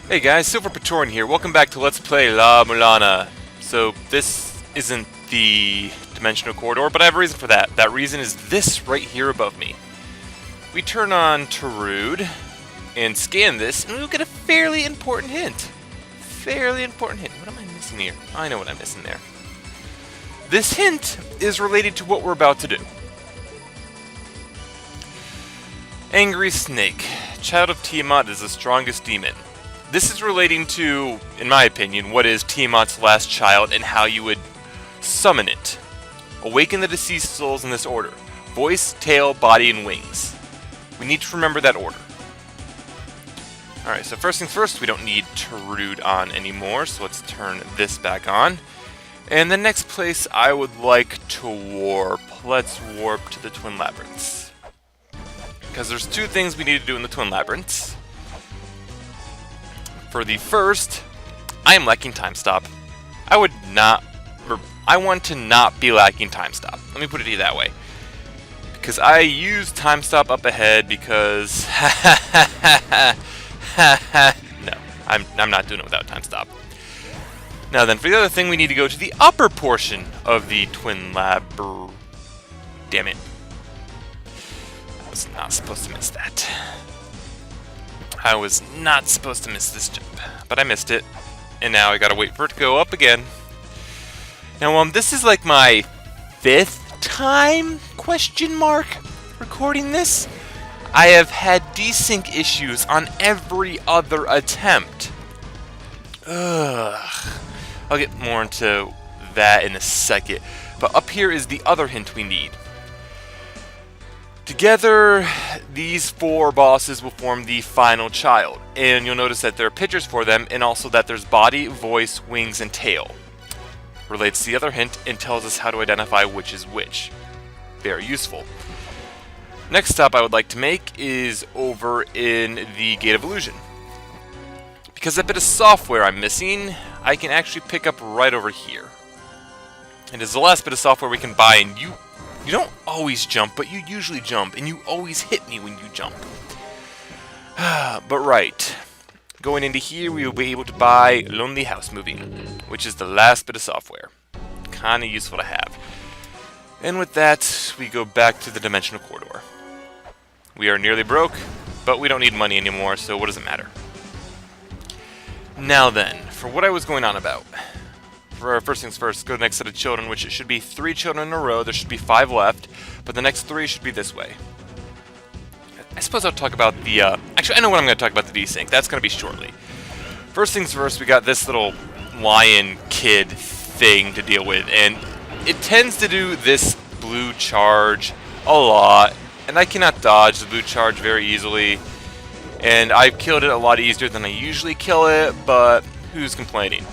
Hey guys, Silver Patroin here. Welcome back to Let's Play La-Mulana. So this isn't the dimensional corridor, but I have a reason for that. That reason is this right here above me. We turn on Tarood and scan this, and we'll get a fairly important hint. Fairly important hint. What am I missing here? I know what I'm missing there. This hint is related to what we're about to do. Angry Snake. Child of Tiamat is the strongest demon. This is relating to, in my opinion, what is Tiamat's last child and how you would summon it. Awaken the deceased souls in this order. Voice, tail, body, and wings. We need to remember that order. Alright, so first things first, we don't need Tarood on anymore, so let's turn this back on. And the next place I would like to warp. Let's warp to the Twin Labyrinths. Because there's two things we need to do in the Twin Labyrinths. For the first, I am lacking time stop. I want to not be lacking time stop. Let me put it that way. Because I use time stop up ahead because no, I'm not doing it without time stop. Now then, for the other thing, we need to go to the upper portion of the Twin Lab. Damn it. I was not supposed to miss that. I was not supposed to miss this jump, but I missed it, and now I gotta wait for it to go up again. Now, this is like my 5th time, question mark, recording this. I have had desync issues on every other attempt. Ugh. I'll get more into that in a second, but up here is the other hint we need. Together, these 4 bosses will form the final child, and you'll notice that there are pictures for them, and also that there's body, voice, wings, and tail. Relates to the other hint, and tells us how to identify which is which. Very useful. Next stop I would like to make is over in the Gate of Illusion. Because that bit of software I'm missing, I can actually pick up right over here. It is the last bit of software we can buy, and you don't always jump, but you usually jump, and you always hit me when you jump. But right, going into here, we will be able to buy Lonely House Movie, which is the last bit of software. Kinda useful to have. And with that, we go back to the dimensional corridor. We are nearly broke, but we don't need money anymore, so what does it matter? Now then, for what I was going on about. For our first things first, go to the next set of children, which it should be 3 children in a row. There should be 5 left, but the next 3 should be this way. I suppose I'll talk about the, actually, I know what I'm going to talk about the desync. That's going to be shortly. First things first, we got this little lion kid thing to deal with, and it tends to do this blue charge a lot, and I cannot dodge the blue charge very easily, and I've killed it a lot easier than I usually kill it, but who's complaining?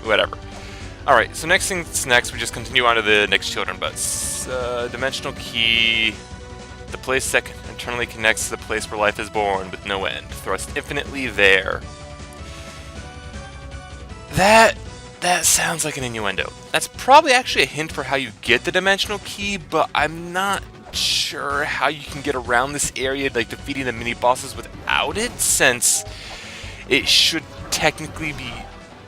Whatever. Alright, so next thing's next, we just continue on to the next children, but dimensional key, the place that internally connects to the place where life is born with no end, thrust infinitely there. That sounds like an innuendo. That's probably actually a hint for how you get the dimensional key, but I'm not sure how you can get around this area, like defeating the mini bosses without it, since it should technically be.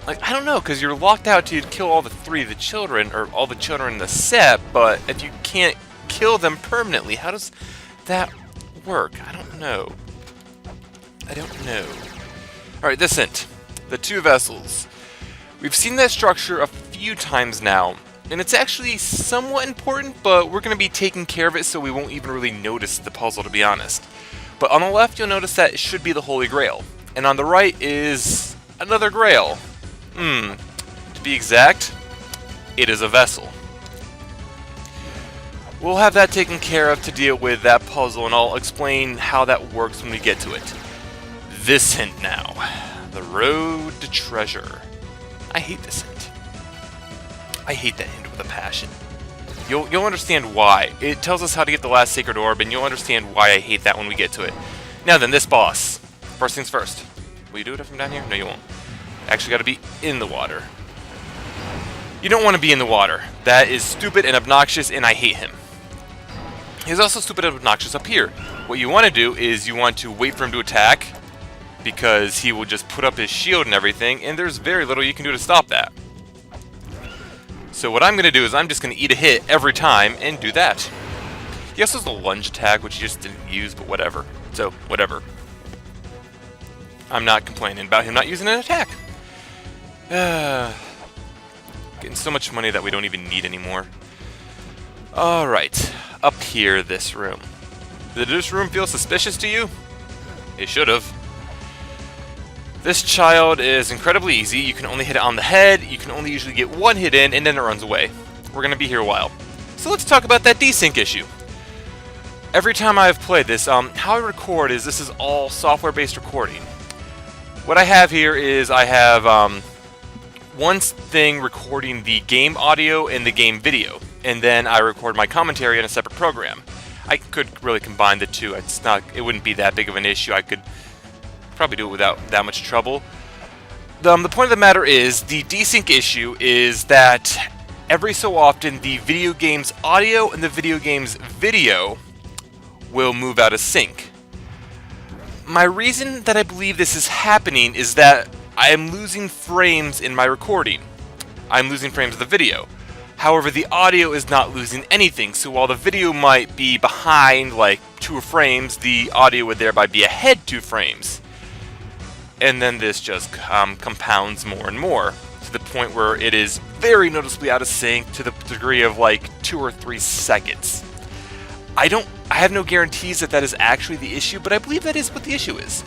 Like, I don't know, because you're locked out to kill all the 3 of the children, or all the children in the set, but if you can't kill them permanently, how does that work? I don't know. Alright, this hint. The 2 vessels. We've seen that structure a few times now, and it's actually somewhat important, but we're going to be taking care of it so we won't even really notice the puzzle, to be honest. But on the left, you'll notice that it should be the Holy Grail, and on the right is another Grail. To be exact, it is a vessel. We'll have that taken care of to deal with that puzzle, and I'll explain how that works when we get to it. This hint now. The road to treasure. I hate this hint. I hate that hint with a passion. You'll understand why. It tells us how to get the last sacred orb, and you'll understand why I hate that when we get to it. Now then, this boss. First things first. Will you do it from down here? No, you won't. Actually got to be in the water. You don't want to be in the water. That is stupid and obnoxious, and I hate him. He's also stupid and obnoxious up here. What you want to do is you want to wait for him to attack, because he will just put up his shield and everything, and there's very little you can do to stop that. So what I'm going to do is I'm just going to eat a hit every time and do that. He also has the lunge attack, which he just didn't use, but whatever. So, whatever. I'm not complaining about him not using an attack. Getting so much money that we don't even need anymore. Alright, up here, this room. Did this room feel suspicious to you? It should have. This child is incredibly easy. You can only hit it on the head, you can only usually get one hit in, and then it runs away. We're going to be here a while. So let's talk about that desync issue. Every time I've played this, how I record is this is all software-based recording. What I have here is I have one thing recording the game audio and the game video, and then I record my commentary in a separate program. I could really combine the two. It wouldn't be that big of an issue. I could probably do it without that much trouble. The point of the matter is, the desync issue is that every so often the video game's audio and the video game's video will move out of sync. My reason that I believe this is happening is that I am losing frames in my recording. I'm losing frames of the video. However, the audio is not losing anything, so while the video might be behind like 2 frames, the audio would thereby be ahead 2 frames. And then this just compounds more and more, to the point where it is very noticeably out of sync to the degree of like 2 or 3 seconds. I have no guarantees that that is actually the issue, but I believe that is what the issue is.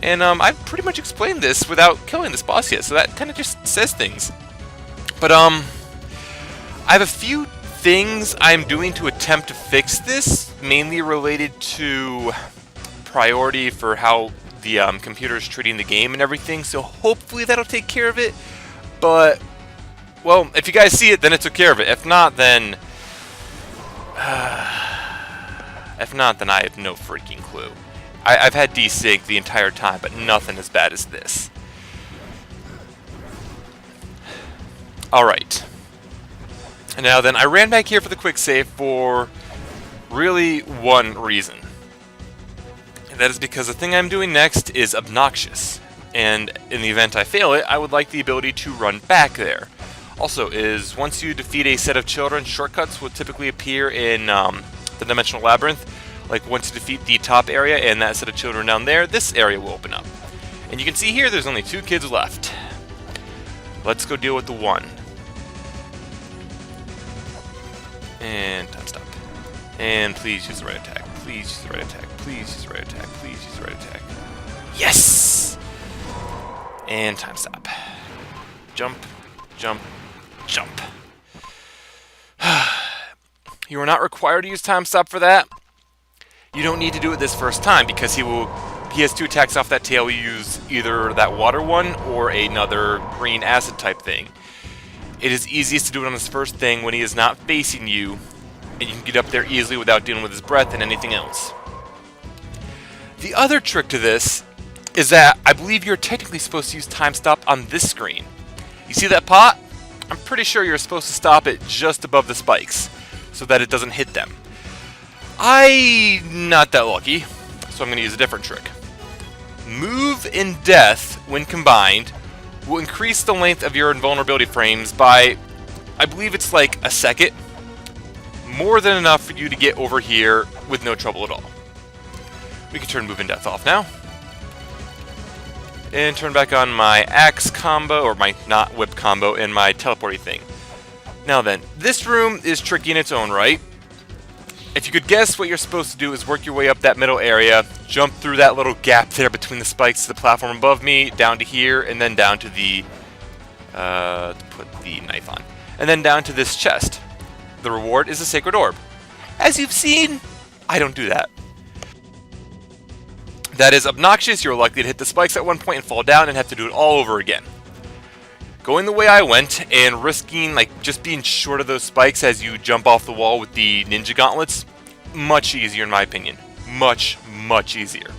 And I've pretty much explained this without killing this boss yet, so that kind of just says things. But I have a few things I'm doing to attempt to fix this, mainly related to priority for how the computer is treating the game and everything, so hopefully that'll take care of it. But, well, if you guys see it, then it took care of it. If not, then I have no freaking clue. I've had desync the entire time, but nothing as bad as this. Alright. Now then, I ran back here for the quick save for really one reason. And that is because the thing I'm doing next is obnoxious. And in the event I fail it, I would like the ability to run back there. Also, is once you defeat a set of children, shortcuts will typically appear in the Dimensional Labyrinth. Like once you defeat the top area and that set of children down there, this area will open up. And you can see here there's only 2 kids left. Let's go deal with the one. And time stop. And please use the right attack. Please use the right attack. Please use the right attack. Please use the right attack. Yes! And time stop. Jump, jump, jump. You are not required to use time stop for that. You don't need to do it this first time because he has 2 attacks off that tail. You use either that water one or another green acid type thing. It is easiest to do it on his first thing when he is not facing you, and you can get up there easily without dealing with his breath and anything else. The other trick to this is that I believe you're technically supposed to use time stop on this screen. You see that pot? I'm pretty sure you're supposed to stop it just above the spikes so that it doesn't hit them. I'm not that lucky, so I'm going to use a different trick. Move and death, when combined, will increase the length of your invulnerability frames by, I believe it's like a second. More than enough for you to get over here with no trouble at all. We can turn move and death off now. And turn back on my axe combo, or my not whip combo, and my teleporting thing. Now then, this room is tricky in its own right. If you could guess, what you're supposed to do is work your way up that middle area, jump through that little gap there between the spikes to the platform above me, down to here, and then down to the, to put the knife on. And then down to this chest. The reward is a sacred orb. As you've seen, I don't do that. That is obnoxious. You're likely to hit the spikes at one point and fall down and have to do it all over again. Going the way I went and risking like just being short of those spikes as you jump off the wall with the ninja gauntlets, much easier in my opinion. Much, much easier.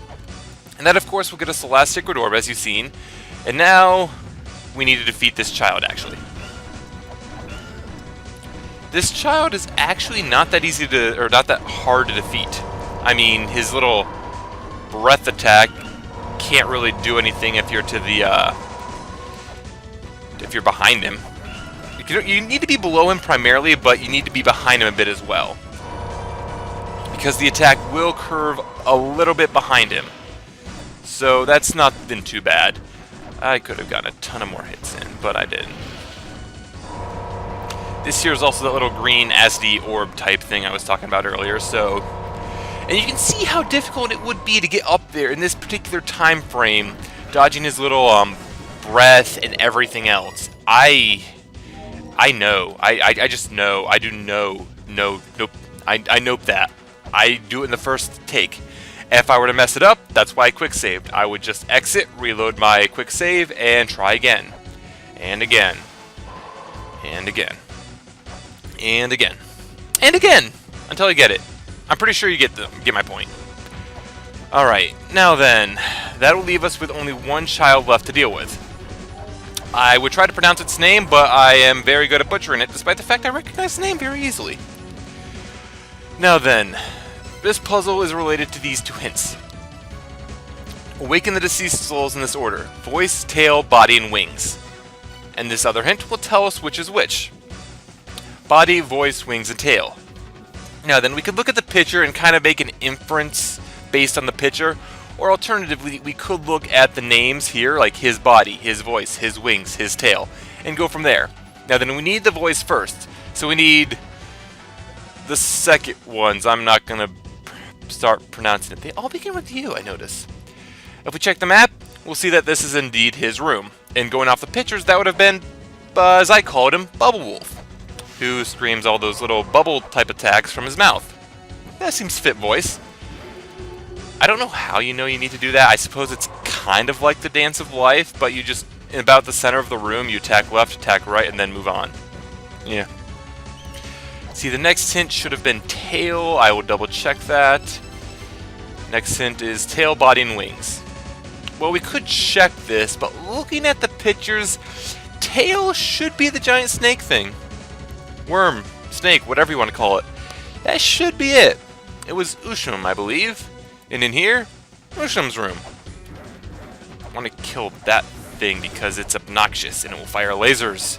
And that of course will get us the last sacred orb as you've seen. And now we need to defeat this child actually. This child is actually not that easy to, or not that hard to defeat. I mean, his little breath attack can't really do anything if you're to the if you're behind him. You need to be below him primarily, but you need to be behind him a bit as well, because the attack will curve a little bit behind him. So that's not been too bad. I could have gotten a ton of more hits in, but I didn't. This here is also that little green SD orb type thing I was talking about earlier, so... And you can see how difficult it would be to get up there in this particular time frame, dodging his little breath and everything else. I know. I just know. I do know. Nope. I nope that. I do it in the first take. If I were to mess it up, that's why I quick saved. I would just exit, reload my quick save, and try again. And again. And again. And again. And again! Until I get it. I'm pretty sure you get my point. Alright, now then. That will leave us with only one child left to deal with. I would try to pronounce its name, but I am very good at butchering it, despite the fact I recognize the name very easily. Now then. This puzzle is related to these two hints. Awaken the deceased souls in this order: voice, tail, body, and wings. And this other hint will tell us which is which. Body, voice, wings, and tail. Now then, we could look at the picture and kind of make an inference based on the picture, or alternatively, we could look at the names here, like his body, his voice, his wings, his tail, and go from there. Now then, we need the voice first, so we need the second ones. I'm not going to start pronouncing it. They all begin with U, I notice. If we check the map, we'll see that this is indeed his room. And going off the pictures, that would have been, as I called him, Bubble Wolf, who screams all those little bubble type attacks from his mouth. That seems fit voice. I don't know how you know you need to do that. I suppose it's kind of like the Dance of Life, but you just, in about the center of the room, you attack left, attack right, and then move on. Yeah. See, the next hint should have been tail. I will double check that. Next hint is tail, body, and wings. Well, we could check this, but looking at the pictures, tail should be the giant snake thing. Worm, snake, whatever you want to call it. That should be it. It was Ushum, I believe. And in here, Ushum's room. I want to kill that thing because it's obnoxious and it will fire lasers.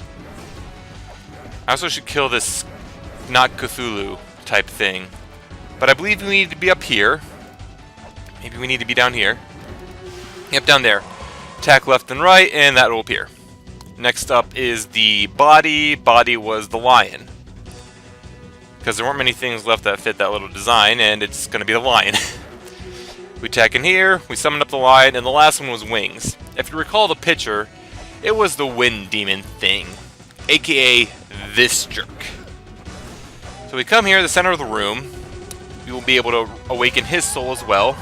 I also should kill this not Cthulhu type thing. But I believe we need to be up here. Maybe we need to be down here. Yep, down there. Attack left and right, and that will appear. Next up is the body. Body was the lion. Because there weren't many things left that fit that little design, and it's going to be the lion. We attack in here, we summon up the lion, and the last one was wings. If you recall the picture, it was the wind demon thing. AKA this jerk. So we come here to the center of the room. We will be able to awaken his soul as well.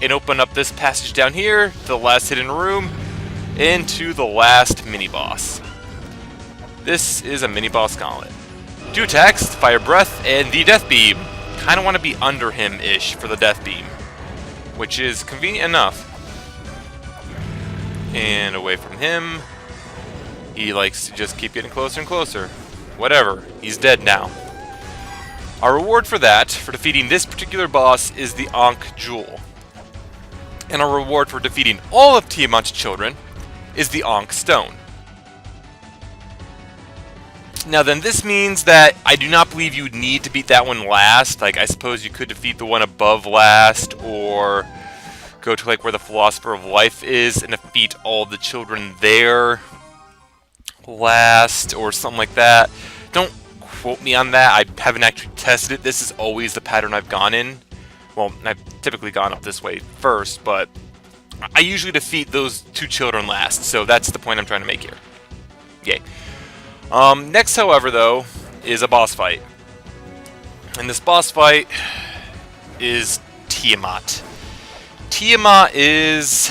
And open up this passage down here to the last hidden room. Into the last mini-boss. This is a mini-boss gauntlet. 2 attacks, fire breath, and the death beam. Kind of want to be under him-ish for the death beam. Which is convenient enough. And away from him. He likes to just keep getting closer and closer. Whatever, he's dead now. Our reward for that, for defeating this particular boss, is the Ankh Jewel. And our reward for defeating all of Tiamat's children is the Ankh Stone. Now then, this means that I do not believe you would need to beat that one last. Like, I suppose you could defeat the one above last, or go to like where the Philosopher of Life is and defeat all the children there last, or something like that. Don't quote me on that. I haven't actually tested it. This is always the pattern I've gone in. Well, I've typically gone up this way first, but I usually defeat those 2 children last, so that's the point I'm trying to make here. Yay. Next, however, though, is a boss fight. And this boss fight is Tiamat. Tiamat is...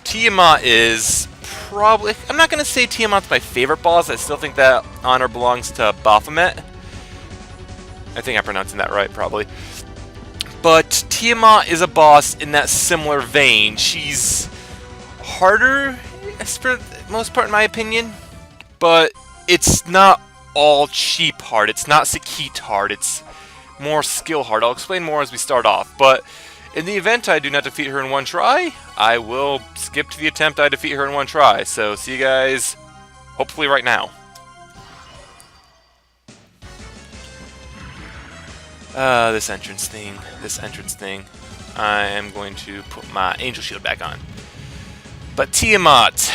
Tiamat is probably... I'm not going to say Tiamat's my favorite boss. I still think that honor belongs to Baphomet. I think I'm pronouncing that right, probably. But Tiamat is a boss in that similar vein. She's harder, for the most part, in my opinion. But it's not all cheap hard. It's not Sakit hard. It's more skill hard. I'll explain more as we start off. But In the event I do not defeat her in one try, I will skip to the attempt I defeat her in one try. So see you guys, hopefully right now. This entrance thing. I am going to put my angel shield back on. But Tiamat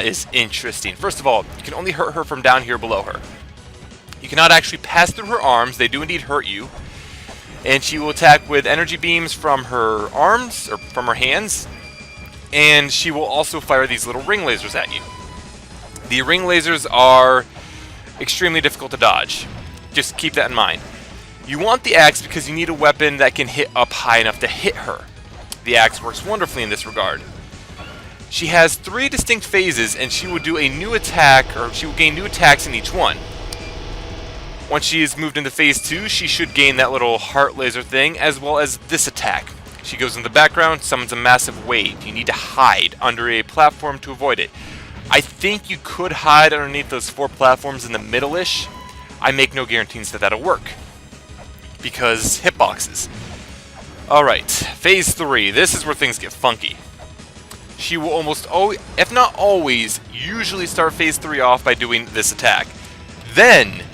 is interesting. First of all, you can only hurt her from down here below her. You cannot actually pass through her arms. They do indeed hurt you. And she will attack with energy beams from her arms, or from her hands. And she will also fire these little ring lasers at you. The ring lasers are extremely difficult to dodge. Just keep that in mind. You want the axe because you need a weapon that can hit up high enough to hit her. The axe works wonderfully in this regard. She has 3 distinct phases, and she will do a new attack, or she will gain new attacks in each one. Once she is moved into phase 2, she should gain that little heart laser thing, as well as this attack. She goes in the background, summons a massive wave. You need to hide under a platform to avoid it. I think you could hide underneath those 4 platforms in the middle-ish. I make no guarantees that that'll work, because hitboxes. Alright, phase 3. This is where things get funky. She will almost always, if not always, usually start phase 3 off by doing this attack. Then,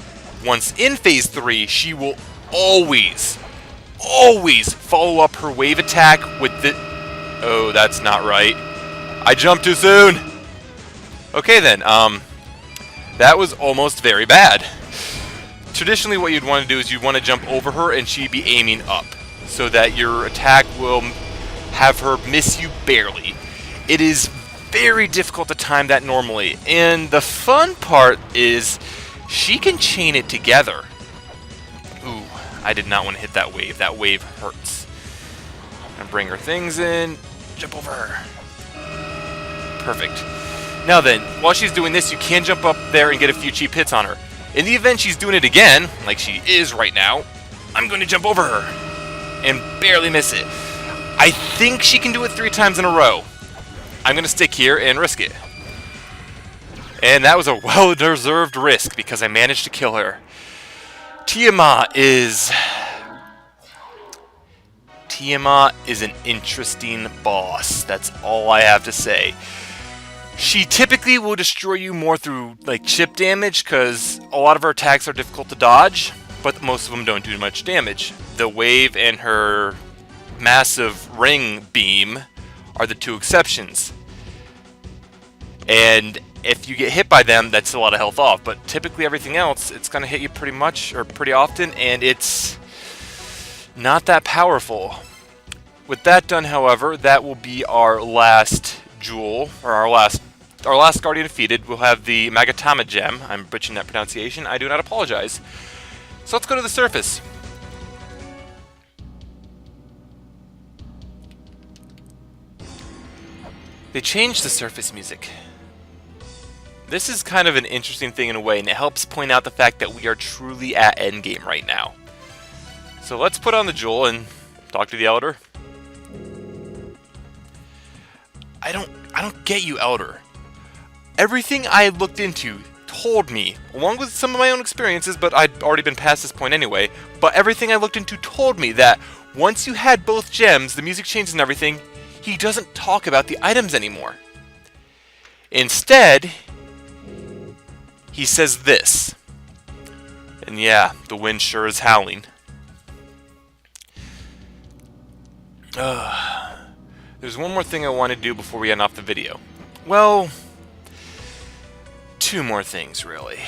once in phase 3, she will always follow up her wave attack with the... Oh, that's not right. I jumped too soon! Okay then, that was almost very bad. Traditionally, what you'd want to do is you'd want to jump over her and she'd be aiming up, so that your attack will have her miss you barely. It is very difficult to time that normally, and the fun part is she can chain it together. Ooh, I did not want to hit that wave. That wave hurts. And bring her things in, jump over her. Perfect. Now then, while she's doing this, you can jump up there and get a few cheap hits on her. In the event she's doing it again, like she is right now, I'm going to jump over her and barely miss it. I think she can do it 3 times in a row. I'm going to stick here and risk it. And that was a well-deserved risk because I managed to kill her. Tiamat is an interesting boss. That's all I have to say. She typically will destroy you more through like chip damage because a lot of her attacks are difficult to dodge, but most of them don't do much damage. The wave and her massive ring beam are the 2 exceptions. And if you get hit by them, that's a lot of health off. But typically everything else, it's going to hit you pretty much, or pretty often, and it's not that powerful. With that done, however, that will be our last jewel, or our last guardian defeated. We'll have the Magatama gem. I'm butchering that pronunciation. I do not apologize. So let's go to the surface. They changed the surface music. This is kind of an interesting thing in a way, and it helps point out the fact that we are truly at endgame right now. So let's put on the jewel and talk to the Elder. I don't get you, Elder. Everything I looked into told me, along with some of my own experiences, but I'd already been past this point anyway, but everything I looked into told me that once you had both gems, the music changes and everything, he doesn't talk about the items anymore. Instead, he says this. And yeah, the wind sure is howling. There's one more thing I want to do before we end off the video. Well, 2 more things, really.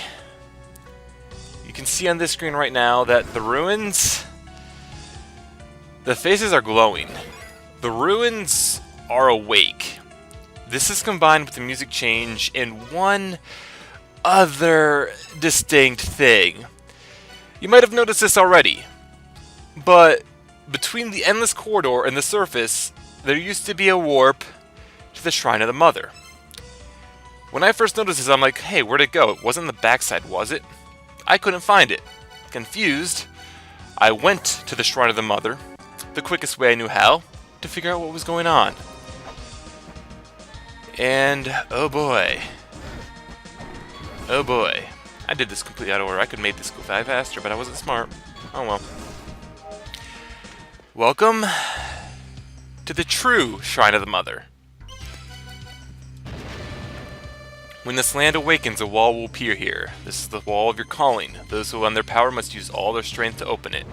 You can see on this screen right now that the ruins, the faces are glowing. The ruins are awake. This is combined with the music change and one other distinct thing. You might have noticed this already, but between the endless corridor and the surface, there used to be a warp to the Shrine of the Mother. When I first noticed this, I'm like, hey, where'd it go? It wasn't the backside, was it? I couldn't find it. Confused, I went to the Shrine of the Mother, the quickest way I knew how, to figure out what was going on. And, oh boy. Oh boy. I did this completely out of order. I could have made this go faster, but I wasn't smart. Oh well. Welcome to the true Shrine of the Mother. When this land awakens, a wall will appear here. This is the wall of your calling. Those who lend their power must use all their strength to open it.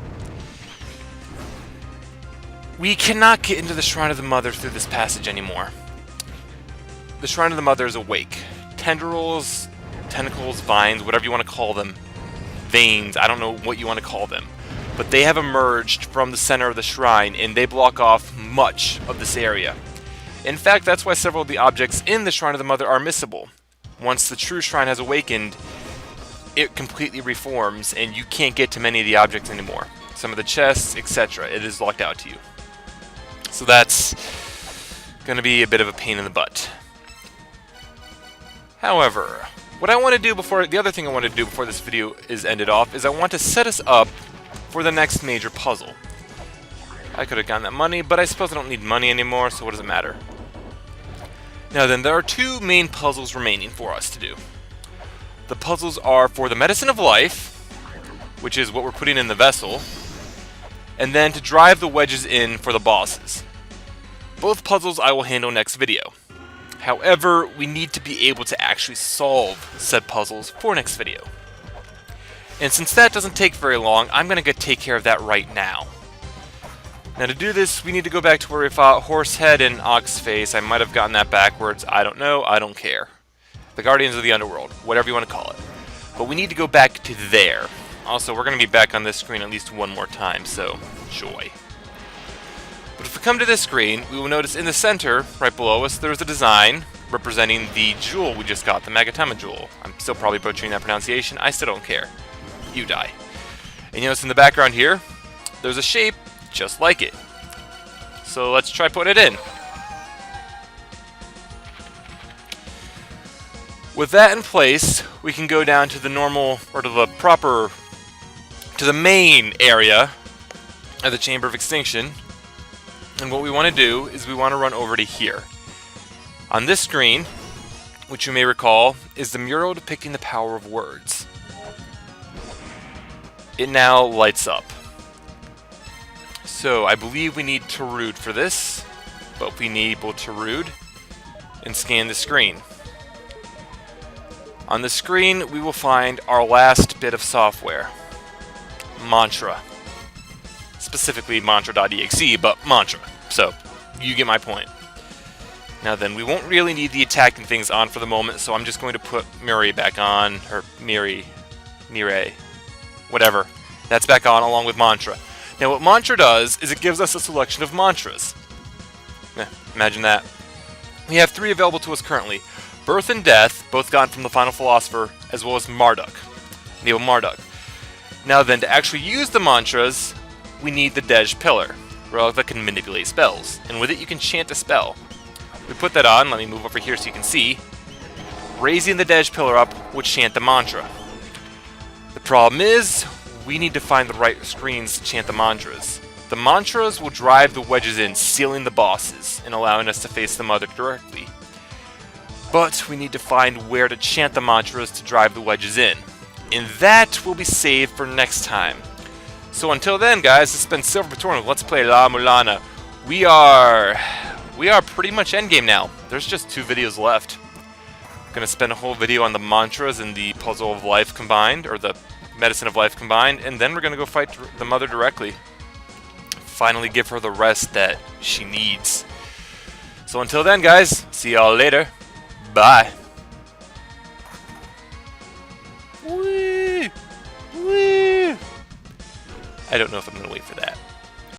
We cannot get into the Shrine of the Mother through this passage anymore. The Shrine of the Mother is awake. Tendrils, tentacles, vines, whatever you want to call them. Veins, I don't know what you want to call them. But they have emerged from the center of the shrine, and they block off much of this area. In fact, that's why several of the objects in the Shrine of the Mother are missable. Once the true shrine has awakened, it completely reforms, and you can't get to many of the objects anymore. Some of the chests, etc. It is locked out to you. So that's going to be a bit of a pain in the butt. However, what I want to do the other thing I want to do before this video is ended off, is I want to set us up for the next major puzzle. I could have gotten that money, but I suppose I don't need money anymore, so what does it matter? Now then, there are two main puzzles remaining for us to do. The puzzles are for the Medicine of Life, which is what we're putting in the vessel, and then to drive the wedges in for the bosses. Both puzzles I will handle next video. However, we need to be able to actually solve said puzzles for next video. And since that doesn't take very long, I'm going to take care of that right now. Now to do this, we need to go back to where we fought Horsehead and Oxface. I might have gotten that backwards. I don't know. I don't care. The Guardians of the Underworld. Whatever you want to call it. But we need to go back to there. Also, we're going to be back on this screen at least one more time, so joy. But if we come to this screen, we will notice in the center, right below us, there's a design representing the jewel we just got, the Magatama jewel. I'm still probably butchering that pronunciation. I still don't care. You die. And you notice in the background here, there's a shape just like it. So let's try putting it in. With that in place, we can go down to the normal, or to the main area of the Chamber of Extinction. And what we want to do is we want to run over to here. On this screen, which you may recall, is the mural depicting the power of words. It now lights up. So I believe we need Tarud for this, but we enable Tarud and scan the screen. On the screen, we will find our last bit of software, Mantra. Specifically mantra.exe, but Mantra. So you get my point. Now then, we won't really need the attacking things on for the moment, so I'm just going to put Miri back on, or Mire, whatever. That's back on along with Mantra. Now what Mantra does is it gives us a selection of mantras. Imagine that. We have 3 available to us currently. Birth and Death, both gotten from the Final Philosopher, as well as Marduk. Enable Marduk. Now then, to actually use the mantras, we need the Dej Pillar, relic that can manipulate spells. And with it you can chant a spell. We put that on, let me move over here so you can see. Raising the Dej Pillar up would chant the mantra. The problem is, we need to find the right screens to chant the mantras. The mantras will drive the wedges in, sealing the bosses, and allowing us to face the Mother directly. But we need to find where to chant the mantras to drive the wedges in. And that will be saved for next time. So until then, guys, this has been Silver Patorn. Let's play La-Mulana. We are pretty much endgame now. There's just 2 videos left. I'm gonna spend a whole video on the mantras and the Puzzle of Life combined, or the Medicine of Life combined, and then we're gonna go fight the Mother directly. Finally give her the rest that she needs. So until then, guys, see y'all later. Bye. Woo! Woo! I don't know if I'm gonna wait for that.